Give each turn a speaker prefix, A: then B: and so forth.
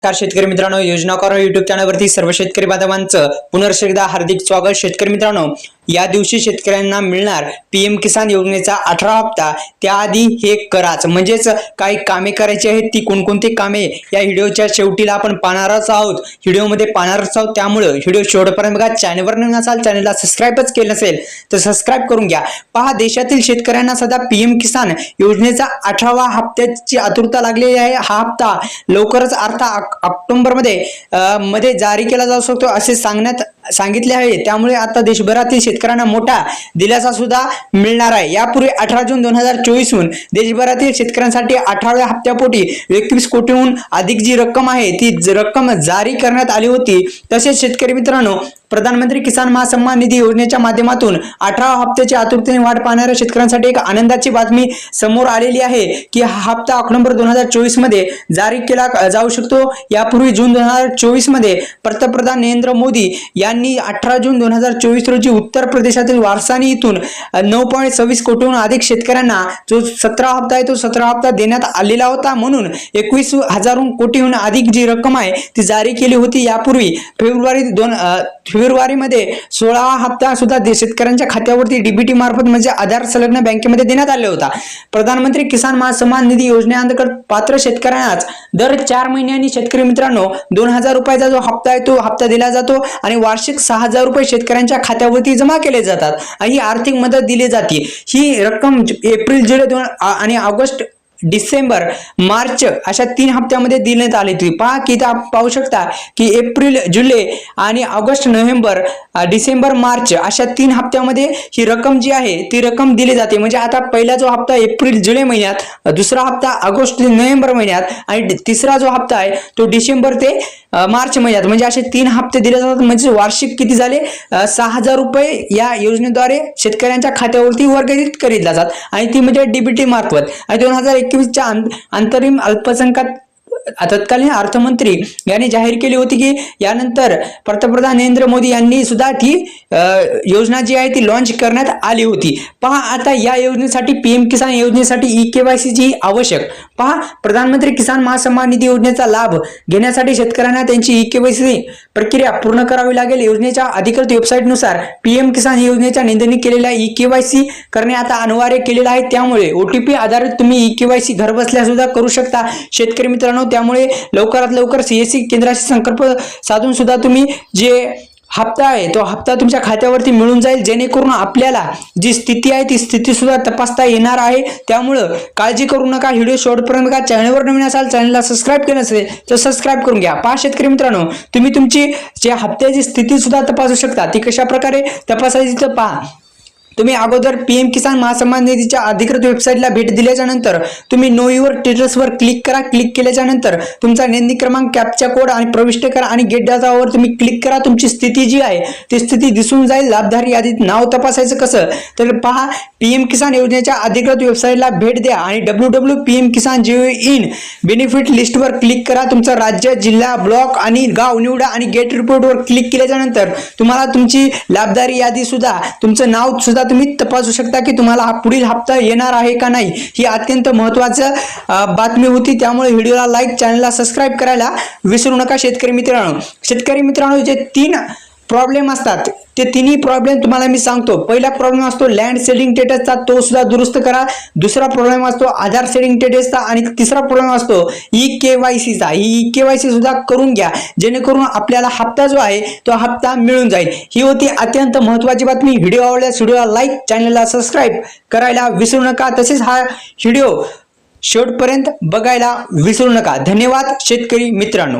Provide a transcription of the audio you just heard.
A: नमस्कार शेतकरी मित्रांनो, योजना कॉर्नर युट्यूब चॅनलवरती सर्व शेतकरी बांधवांचं पुनश्च एकदा हार्दिक स्वागत। शेतकरी मित्रांनो, या दिवशी शेतकऱ्यांना मिळणार पीएम किसान योजनेचा 18 हप्ता। त्याआधी हे कराच म्हणजेच काही कामे करायची आहेत, ती कोणकोणती कामे या व्हिडिओच्या शेवटीला आपण पाहणारच आहोत, व्हिडिओमध्ये पाहणारच आहोत। त्यामुळे व्हिडिओ शेवटपर्यंत बघा। चॅनलवर नवीन असाल, चॅनलला सबस्क्राइबच केलं नसेल तर सबस्क्राइब करून घ्या। पहा, देशातील शेतकऱ्यांना सध्या पीएम किसान योजनेचा 18वा हप्त्याची आतुरता लागलेली आहे। हा हप्ता लवकरच अर्थात ऑक्टोबर मध्ये जारी केला जाऊ शकतो असे सांगितले आहे। त्यामुळे आता देशभरातील शेतकऱ्यांना मोठा दिलासा सुद्धा मिळणार आहे। यापूर्वी 18 जून 2024 हून देशभरातील शेतकऱ्यांसाठी 18व्या हप्त्यापोटी 21 कोटीहून अधिक जी रक्कम आहे ती रक्कम जारी करण्यात आली होती। तसेच शेतकरी मित्रांनो, प्रधानमंत्री किसान महासन्मान निधी योजनेच्या माध्यमातून 18 हप्त्याची आतुरतेने वाट पाहणाऱ्या शेतकऱ्यांसाठी एक आनंदाची बातमी समोर आलेली आहे की हा हप्ता ऑक्टोबर 2024 मध्ये जारी केला जाऊ शकतो। यापूर्वी जून 2024 मध्ये पंतप्रधान नरेंद्र मोदी यांनी 18 जून 2024 रोजी उत्तर प्रदेशातील वारसानी इथून 9.26 कोटीहून अधिक शेतकऱ्यांना जो 17 हप्ता आहे तो 17 हप्ता देण्यात आलेला होता। म्हणून 21,000 कोटीहून अधिक जी रक्कम आहे ती जारी केली होती। यापूर्वी फेब्रुवारी मध्ये 16 हप्ता सुद्धा शेतकऱ्यांच्या खात्यावरती डीबीटी मार्फत म्हणजे आधार संलग्न बँकेमध्ये देण्यात आले होता। प्रधानमंत्री किसान महासन्मान निधी योजनेअंतर्गत पात्र शेतकऱ्यांनाच दर 4 महिन्यांनी शेतकरी मित्रांनो 2,000 रुपयाचा जो हप्ता आहे तो हप्ता दिला जातो आणि वार्षिक 6,000 रुपये शेतकऱ्यांच्या खात्यावरती जमा केले जातात आणि आर्थिक मदत दिली जाते। ही रक्कम एप्रिल, जुलै आणि ऑगस्ट, डिसेंबर, मार्च अशा 3 हप्त्यामध्ये देण्यात आली होती। पहा की इथे पाहू शकता की एप्रिल, जुलै आणि ऑगस्ट, नोव्हेंबर, डिसेंबर, मार्च अशा 3 हप्त्यामध्ये ही रक्कम जी आहे ती रक्कम दिली जाते। म्हणजे आता पहिला जो हप्ता एप्रिल जुलै महिन्यात, दुसरा हप्ता ऑगस्ट ते नोव्हेंबर महिन्यात आणि तिसरा जो हप्ता आहे तो डिसेंबर ते मार्च महिन्यात, म्हणजे असे 3 हप्ते दिले जातात। म्हणजे वार्षिक किती झाले 6,000 रुपये या योजनेद्वारे शेतकऱ्यांच्या खात्यावरती वर्गित केले जातात आणि ती म्हणजे डीबीटी मार्फत। आणि 2021च्या अंतरिम अल्पसंख्याक तत्कालीन अर्थमंत्री यांनी जाहीर केली होती की यानंतर पंतप्रधान नरेंद्र मोदी यांनी सुद्धा ती योजना जी आहे ती लॉन्च करण्यात आली होती। पहा, आता या योजनेसाठी पीएम किसान योजनेसाठी ई-केवायसी ची आवश्यक। पहा, प्रधानमंत्री किसान महासन्मान निधी योजनेचा लाभ घेण्यासाठी शेतकऱ्यांना त्यांची ई-केवायसी प्रक्रिया पूर्ण करावी लागेल। योजनेच्या अधिकृत वेबसाईटनुसार पीएम किसान योजनेच्या नोंदणी केलेल्या ई-केवायसी करणे आता अनिवार्य केलेलं आहे। त्यामुळे ओटीपी आधारित तुम्ही ई-केवायसी घर बसल्या सुद्धा करू शकता शेतकरी मित्रांनो। त्यामुळे लवकरात लवकर सीएससी केंद्राशी संपर्क साधून सुद्धा तुम्ही जे हप्ता आहे तो हप्ता तुमच्या खात्यावरती मिळून जाईल, जेणेकरून आपल्याला जी स्थिती आहे ती स्थिती सुद्धा तपासता येणार आहे। त्यामुळे काळजी करू नका। व्हिडिओ शेवटपर्यंत बघा। चॅनलवर नवीन असाल, चॅनलला सबस्क्राइब केलं नसेल तर सबस्क्राइब करून घ्या। पहा शेतकरी मित्रांनो, तुम्ही तुमची जे हप्त्याची स्थिती सुद्धा तपासू शकता। ती कशा प्रकारे तपासायची तर पहा, तुम्ही अगोदर पीएम किसान महासन्मान निधीच्या अधिकृत वेबसाईटला भेट दिल्याच्या नंतर तुम्ही नो युअर स्टेटसवर क्लिक करा। क्लिक केल्याच्या नंतर तुमचा नोंदणी क्रमांक, कॅप्चा कोड आणि प्रविष्ट करा आणि गेट डाटावर तुम्ही क्लिक करा। तुमची स्थिती जी आहे ती स्थिती दिसून जाईल। लाभधारी यादीत नाव तपासायचं कसं तर पहा, पीएम किसान योजनेच्या अधिकृत वेबसाईटला भेट द्या आणि www.pmkisan.gov.in बेनिफिट लिस्टवर क्लिक करा। तुमचं राज्य, जिल्हा, ब्लॉक आणि गाव निवडा आणि गेट रिपोर्टवर क्लिक केल्याच्या नंतर तुम्हाला तुमची लाभधारी यादी सुद्धा, तुमचं नाव सुद्धा तुम्ही तपासू शकता की तुम्हाला पुढील हप्ता येणार आहे का नाही। ही अत्यंत महत्त्वाचं बातमी होती। त्यामुळे व्हिडिओला लाईक, चॅनलला सबस्क्राइब करायला विसरू नका शेतकरी मित्रांनो। शेतकरी मित्रांनो, जे 3 प्रॉब्लेम असतात ते तिन्ही प्रॉब्लेम तुम्हाला मी सांगतो। पहिला प्रॉब्लेम असतो लँड सेलिंग स्टेटसचा, तो सुद्धा दुरुस्त करा। दुसरा प्रॉब्लेम असतो आधार सेलिंग स्टेटसचा आणि तिसरा प्रॉब्लेम असतो ई-केवायसीचा। ही ई-केवायसी सुद्धा करून घ्या, जेणेकरून आपल्याला हप्ता जो आहे तो हप्ता मिळून जाईल। ही होती अत्यंत महत्त्वाची बातमी। व्हिडिओ आवडल्यास व्हिडिओला लाईक, चॅनलला सबस्क्राइब करायला विसरू नका। तसेच हा व्हिडिओ शेवटपर्यंत बघायला विसरू नका। धन्यवाद शेतकरी मित्रांनो।